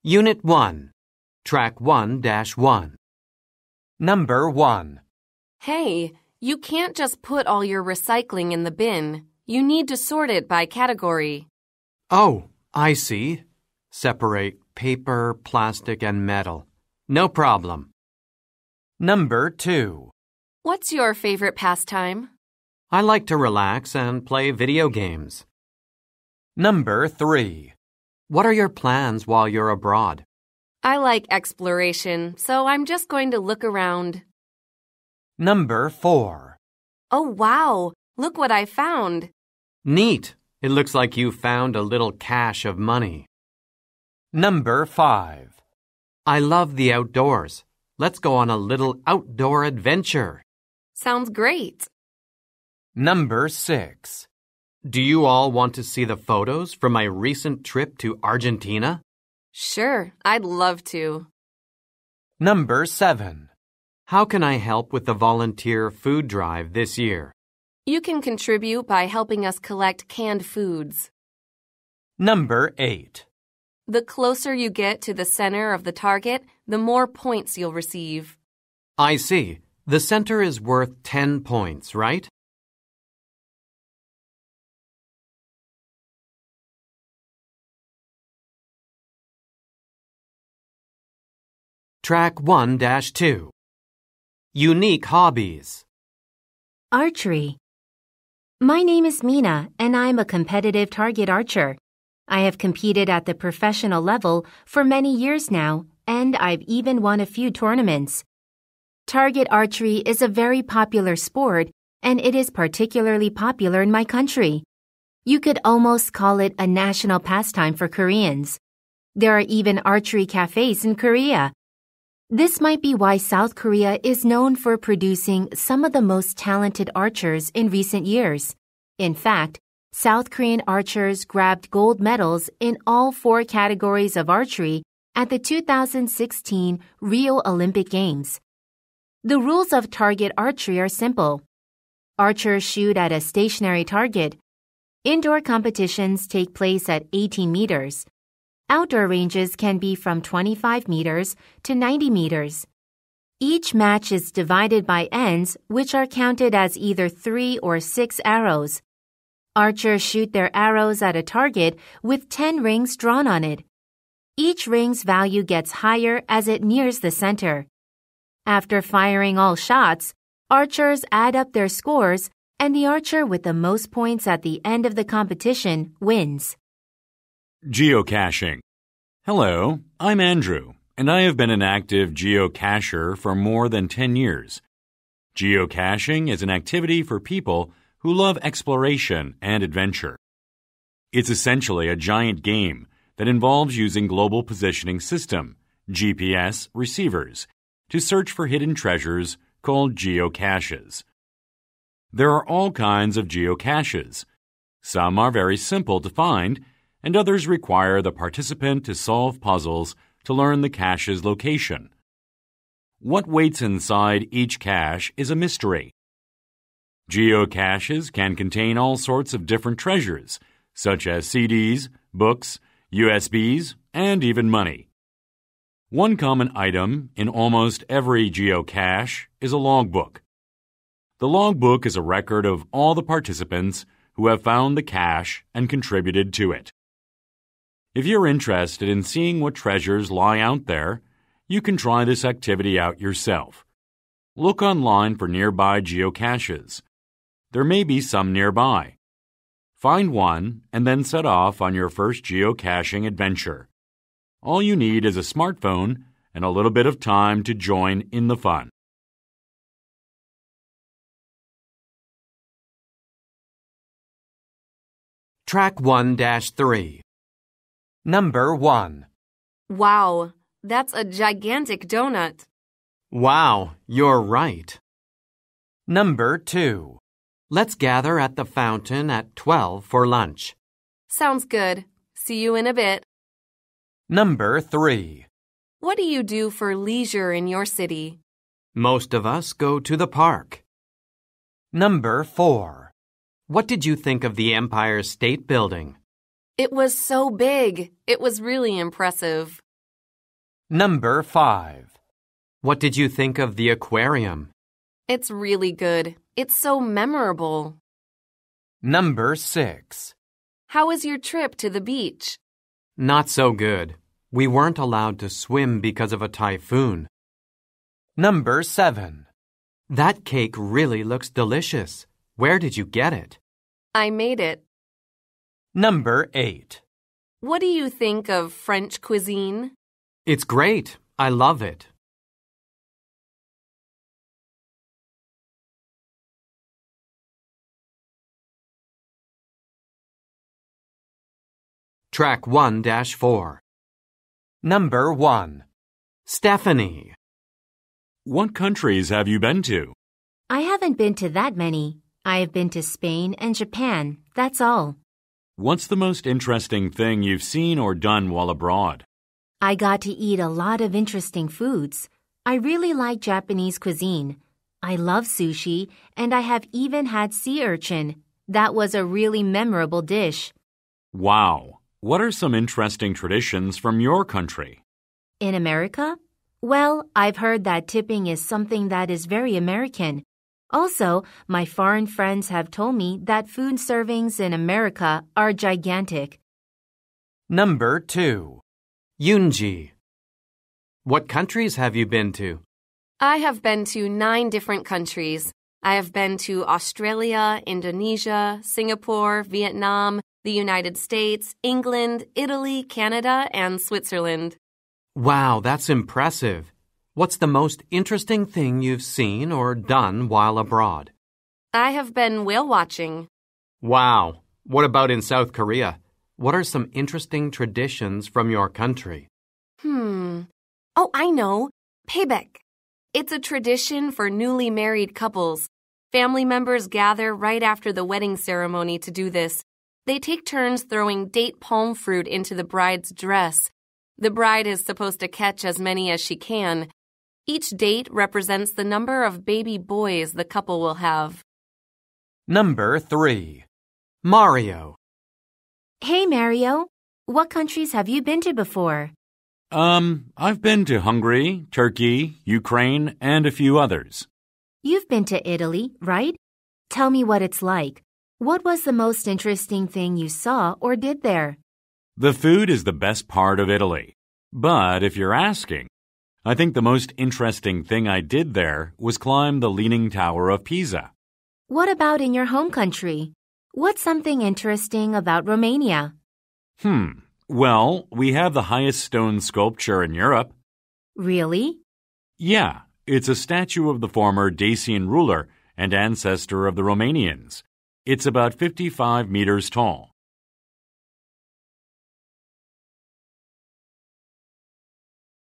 Unit 1, Track 1-1. Number 1. Hey, you can't just put all your recycling in the bin. You need to sort it by category. Oh, I see. Separate paper, plastic, and metal. No problem. Number 2. What's your favorite pastime? I like to relax and play video games. Number 3. What are your plans while you're abroad? I like exploration, so I'm just going to look around. Number 4. Oh, wow! Look what I found. Neat. It looks like you found a little cache of money. Number 5. I love the outdoors. Let's go on a little outdoor adventure. Sounds great. Number 6. Do you all want to see the photos from my recent trip to Argentina? Sure, I'd love to. Number 7. How can I help with the volunteer food drive this year? You can contribute by helping us collect canned foods. Number 8. The closer you get to the center of the target, the more points you'll receive. I see. The center is worth 10 points, right? Track 1-2. Unique hobbies. Archery. My name is Mina, and I'm a competitive target archer. I have competed at the professional level for many years now, and I've even won a few tournaments. Target archery is a very popular sport, and it is particularly popular in my country. You could almost call it a national pastime for Koreans. There are even archery cafes in Korea. This might be why South Korea is known for producing some of the most talented archers in recent years. In fact, South Korean archers grabbed gold medals in all 4 categories of archery at the 2016 Rio Olympic Games. The rules of target archery are simple. Archers shoot at a stationary target. Indoor competitions take place at 18 meters. Outdoor ranges can be from 25 meters to 90 meters. Each match is divided by ends, which are counted as either 3 or 6 arrows. Archers shoot their arrows at a target with 10 rings drawn on it. Each ring's value gets higher as it nears the center. After firing all shots, archers add up their scores, and the archer with the most points at the end of the competition wins. Geocaching. Hello, I'm Andrew, and I have been an active geocacher for more than 10 years. Geocaching is an activity for people who love exploration and adventure. It's essentially a giant game that involves using Global Positioning System, GPS, receivers to search for hidden treasures called geocaches. There are all kinds of geocaches. Some are very simple to find, and others require the participant to solve puzzles to learn the cache's location. What waits inside each cache is a mystery. Geocaches can contain all sorts of different treasures, such as CDs, books, USBs, and even money. One common item in almost every geocache is a logbook. The logbook is a record of all the participants who have found the cache and contributed to it. If you're interested in seeing what treasures lie out there, you can try this activity out yourself. Look online for nearby geocaches. There may be some nearby. Find one and then set off on your first geocaching adventure. All you need is a smartphone and a little bit of time to join in the fun. Track 1-3. Number 1. Wow, that's a gigantic donut. Wow, you're right. Number 2. Let's gather at the fountain at 12 for lunch. Sounds good. See you in a bit. Number 3. What do you do for leisure in your city? Most of us go to the park. Number 4. What did you think of the Empire State Building? It was so big. It was really impressive. Number 5. What did you think of the aquarium? It's really good. It's so memorable. Number 6. How was your trip to the beach? Not so good. We weren't allowed to swim because of a typhoon. Number 7. That cake really looks delicious. Where did you get it? I made it. Number 8. What do you think of French cuisine? It's great. I love it. Track 1-4. Number 1. Stephanie. What countries have you been to? I haven't been to that many. I have been to Spain and Japan, that's all. What's the most interesting thing you've seen or done while abroad? I got to eat a lot of interesting foods. I really like Japanese cuisine. I love sushi, and I have even had sea urchin. That was a really memorable dish. Wow! What are some interesting traditions from your country? In America? Well, I've heard that tipping is something that is very American. Also, my foreign friends have told me that food servings in America are gigantic. Number 2. Yunji. What countries have you been to? I have been to 9 different countries. I have been to Australia, Indonesia, Singapore, Vietnam, the United States, England, Italy, Canada, and Switzerland. Wow, that's impressive. What's the most interesting thing you've seen or done while abroad? I have been whale watching. Wow. What about in South Korea? What are some interesting traditions from your country? Oh, I know. Payback. It's a tradition for newly married couples. Family members gather right after the wedding ceremony to do this. They take turns throwing date palm fruit into the bride's dress. The bride is supposed to catch as many as she can. Each date represents the number of baby boys the couple will have. Number 3. Mario. Hey, Mario. What countries have you been to before? I've been to Hungary, Turkey, Ukraine, and a few others. You've been to Italy, right? Tell me what it's like. What was the most interesting thing you saw or did there? The food is the best part of Italy. But if you're asking, I think the most interesting thing I did there was climb the Leaning Tower of Pisa. What about in your home country? What's something interesting about Romania? Well, we have the highest stone sculpture in Europe. Really? Yeah, it's a statue of the former Dacian ruler and ancestor of the Romanians. It's about 55 meters tall.